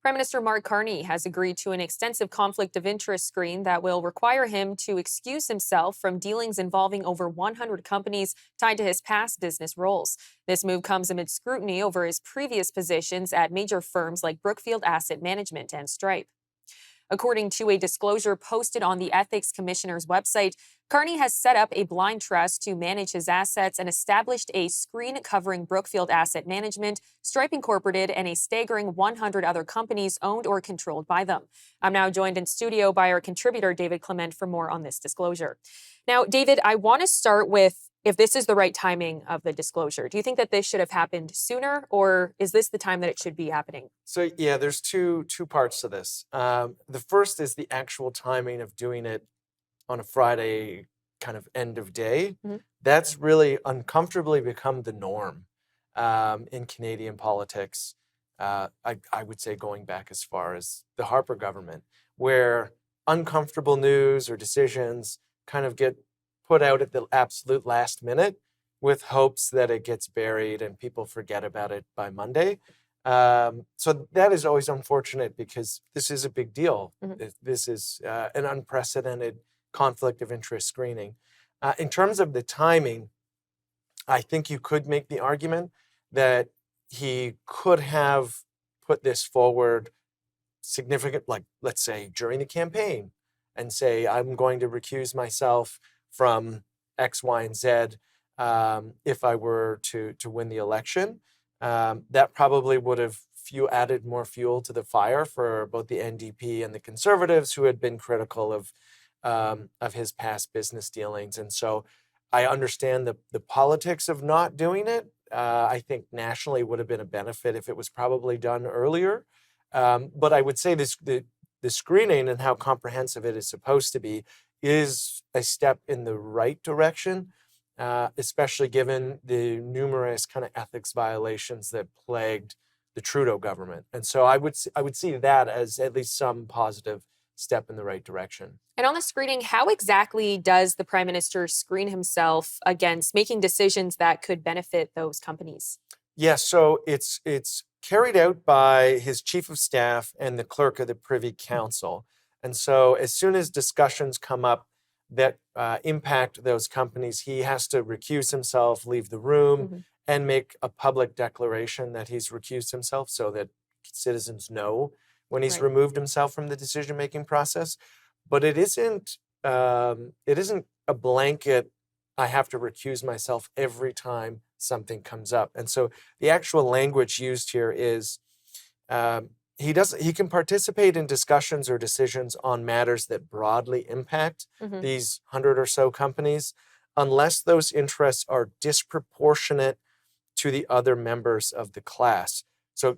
Prime Minister Mark Carney has agreed to an extensive conflict of interest screen that will require him to excuse himself from dealings involving over 100 companies tied to his past business roles. This move comes amid scrutiny over his previous positions at major firms like Brookfield Asset Management and Stripe. According to a disclosure posted on the Ethics Commissioner's website, Carney has set up a blind trust to manage his assets and established a screen covering Brookfield Asset Management, Stripe Incorporated, and a staggering 100 other companies owned or controlled by them. I'm now joined in studio by our contributor, David Clement, for more on this disclosure. Now, David, I want to start with if this is the right timing of the disclosure. Do you think that this should have happened sooner, or is this the time that it should be happening? So yeah, there's two parts to this. The first is the actual timing of doing it on a Friday, kind of end of day. Mm-hmm. That's really uncomfortably become the norm in Canadian politics. I would say going back as far as the Harper government, where uncomfortable news or decisions kind of get put out at the absolute last minute with hopes that it gets buried and people forget about it by Monday. So that is always unfortunate because this is a big deal. Mm-hmm. This is an unprecedented conflict of interest screening. In terms of the timing, I think you could make the argument that he could have put this forward significant, like let's say during the campaign, and say, I'm going to recuse myself from X, Y, and Z if I were to win the election. That probably would have added more fuel to the fire for both the NDP and the Conservatives, who had been critical of his past business dealings. And so I understand the politics of not doing it. I think nationally would have been a benefit if it was probably done earlier. But I would say the screening and how comprehensive it is supposed to be is a step in the right direction. Especially given the numerous kind of ethics violations that plagued the Trudeau government. And so I would see that as at least some positive step in the right direction. And on the screening, how exactly does the Prime Minister screen himself against making decisions that could benefit those companies? Yeah, so it's carried out by his Chief of Staff and the Clerk of the Privy Council. And so as soon as discussions come up that impact those companies, he has to recuse himself, leave the room, Mm-hmm. and make a public declaration that he's recused himself so that citizens know when he's Right. removed himself from the decision-making process. But it isn't a blanket, I have to recuse myself every time something comes up. And so the actual language used here is he can participate in discussions or decisions on matters that broadly impact Mm-hmm. these 100 or so companies, unless those interests are disproportionate to the other members of the class. So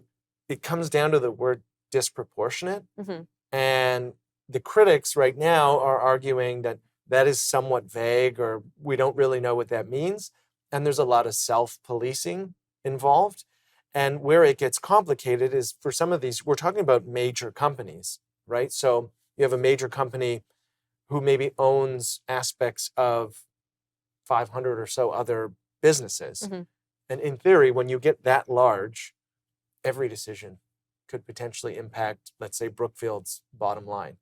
it comes down to the word disproportionate. Mm-hmm. And the critics right now are arguing that that is somewhat vague, or we don't really know what that means. And there's a lot of self-policing involved. And where it gets complicated is for some of these, we're talking about major companies, right? So you have a major company who maybe owns aspects of 500 or so other businesses. Mm-hmm. And in theory, when you get that large, every decision could potentially impact, let's say, Brookfield's bottom line.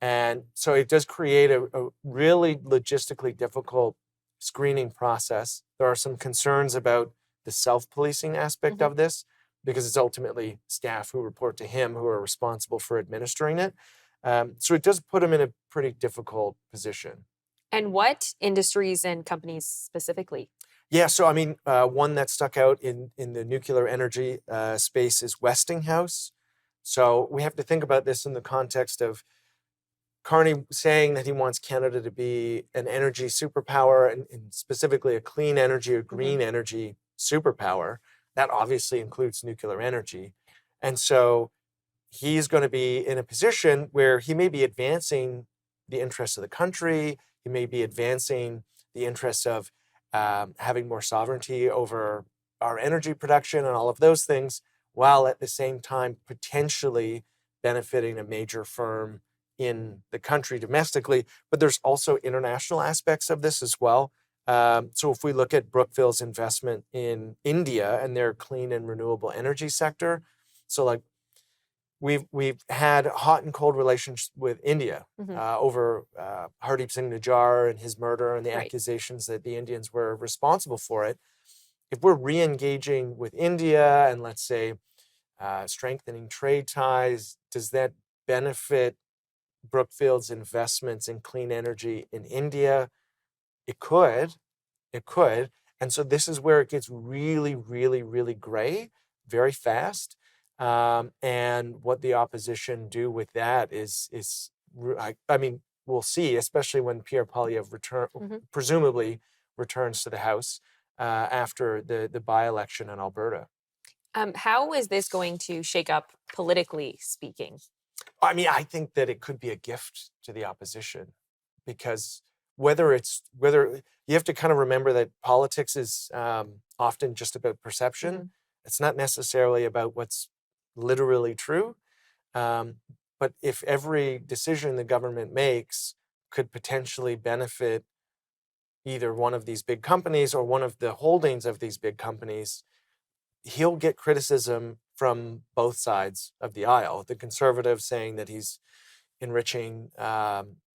And so it does create a really logistically difficult screening process. There are some concerns about the self-policing aspect Mm-hmm. of this, because it's ultimately staff who report to him who are responsible for administering it. So it does put him in a pretty difficult position. And what industries and companies specifically? Yeah, so I mean, one that stuck out in the nuclear energy space is Westinghouse. So we have to think about this in the context of Carney saying that he wants Canada to be an energy superpower, and specifically a clean energy or green Mm-hmm. energy superpower. That obviously includes nuclear energy. And so he's going to be in a position where he may be advancing the interests of the country. He may be advancing the interests of having more sovereignty over our energy production and all of those things, while at the same time potentially benefiting a major firm in the country domestically. But there's also international aspects of this as well. So if we look at Brookfield's investment in India and their clean and renewable energy sector, so like we've had hot and cold relations with India over Hardeep Singh Nijjar and his murder and the Right. accusations that the Indians were responsible for it. If we're re-engaging with India and let's say strengthening trade ties, does that benefit Brookfield's investments in clean energy in India? It could. It could. And so this is where it gets really, really, really gray very fast. And what the opposition do with that I mean, we'll see, especially when Pierre Poilievre presumably returns to the House after the by-election in Alberta. How is this going to shake up politically speaking? I mean, I think that it could be a gift to the opposition because whether you have to kind of remember that politics is often just about perception. It's not necessarily about what's literally true. But if every decision the government makes could potentially benefit either one of these big companies or one of the holdings of these big companies, he'll get criticism from both sides of the aisle. The conservatives saying that he's enriching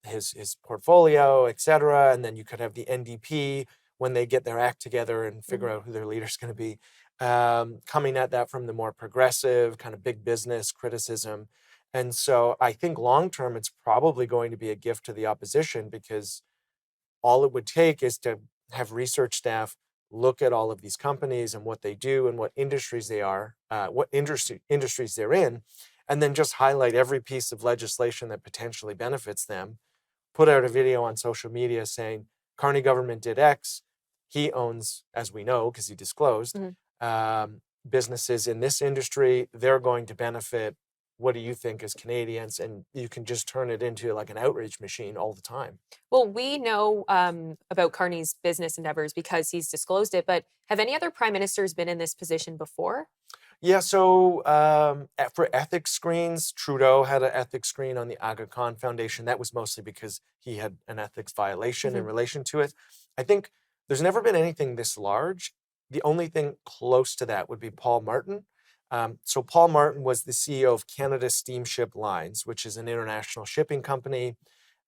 his portfolio, et cetera. And then you could have the NDP when they get their act together and figure out who their leader's going to be, coming at that from the more progressive kind of big business criticism. And so I think long term, it's probably going to be a gift to the opposition because all it would take is to have research staff look at all of these companies and what they do and what industries they are, what industries they're in, and then just highlight every piece of legislation that potentially benefits them, put out a video on social media saying, Carney government did X, he owns, as we know, because he disclosed, businesses in this industry, they're going to benefit. What do you think as Canadians? And you can just turn it into like an outrage machine all the time. Well, we know about Carney's business endeavors because he's disclosed it, but have any other prime ministers been in this position before? Yeah, so for ethics screens, Trudeau had an ethics screen on the Aga Khan Foundation. That was mostly because he had an ethics violation in relation to it. I think there's never been anything this large. The only thing close to that would be Paul Martin. So Paul Martin was the CEO of Canada Steamship Lines, which is an international shipping company.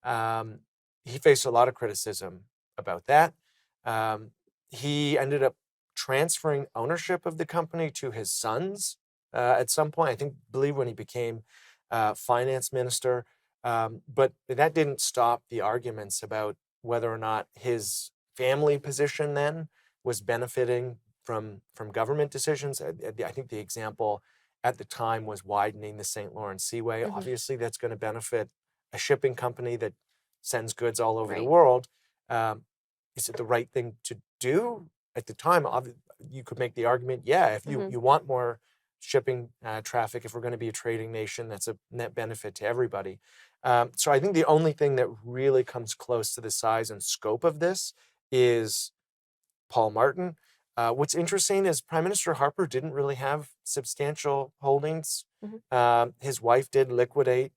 He faced a lot of criticism about that. He ended up transferring ownership of the company to his sons at some point. Believe when he became finance minister. But that didn't stop the arguments about whether or not his family position then was benefiting from government decisions. I think the example at the time was widening the St. Lawrence Seaway. Obviously, that's going to benefit a shipping company that sends goods all over the world. Is it the right thing to do? At the time, you could make the argument, yeah, if you want more shipping traffic, if we're going to be a trading nation, that's a net benefit to everybody. So I think the only thing that really comes close to the size and scope of this is Paul Martin. What's interesting is Prime Minister Harper didn't really have substantial holdings. His wife did liquidate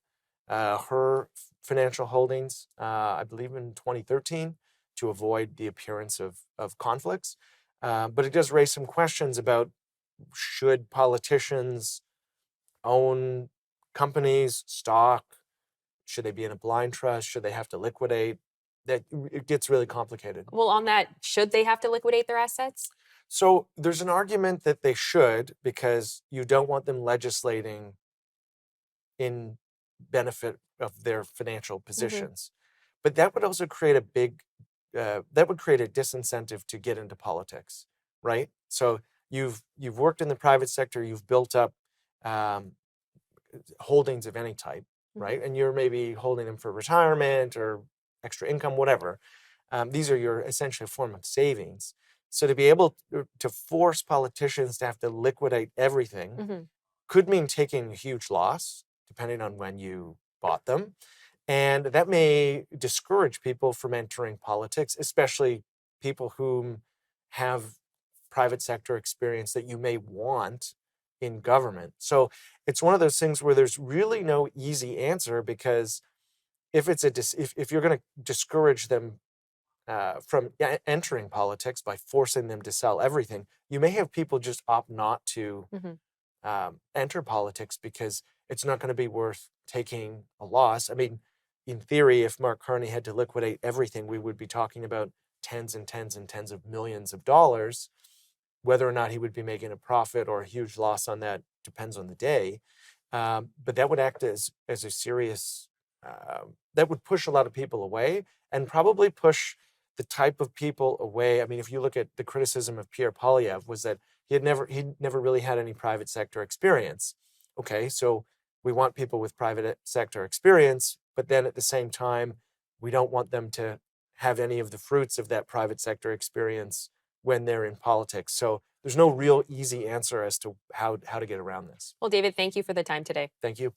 her financial holdings, I believe in 2013, to avoid the appearance of conflicts. But it does raise some questions about should politicians own companies, stock? Should they be in a blind trust? Should they have to liquidate? That it gets really complicated. Well, on that, should they have to liquidate their assets? So there's an argument that they should because you don't want them legislating in benefit of their financial positions. But that would also create that would create a disincentive to get into politics, right? So you've worked in the private sector, you've built up holdings of any type, right? And you're maybe holding them for retirement or extra income, whatever. These are your essentially a form of savings. So to be able to force politicians to have to liquidate everything could mean taking a huge loss, depending on when you bought them. And that may discourage people from entering politics, especially people who have private sector experience that you may want in government. So it's one of those things where there's really no easy answer because if you're going to discourage them from entering politics by forcing them to sell everything, you may have people just opt not to enter politics because it's not going to be worth taking a loss. I mean, in theory, if Mark Carney had to liquidate everything, we would be talking about tens and tens and tens of millions of dollars. Whether or not he would be making a profit or a huge loss on that depends on the day. But that would act as a serious, that would push a lot of people away, and probably push the type of people away. I mean, if you look at the criticism of Pierre Poilievre, was that he'd never really had any private sector experience. Okay, so we want people with private sector experience, but then at the same time, we don't want them to have any of the fruits of that private sector experience when they're in politics. So there's no real easy answer as to how to get around this. Well, David, thank you for the time today. Thank you.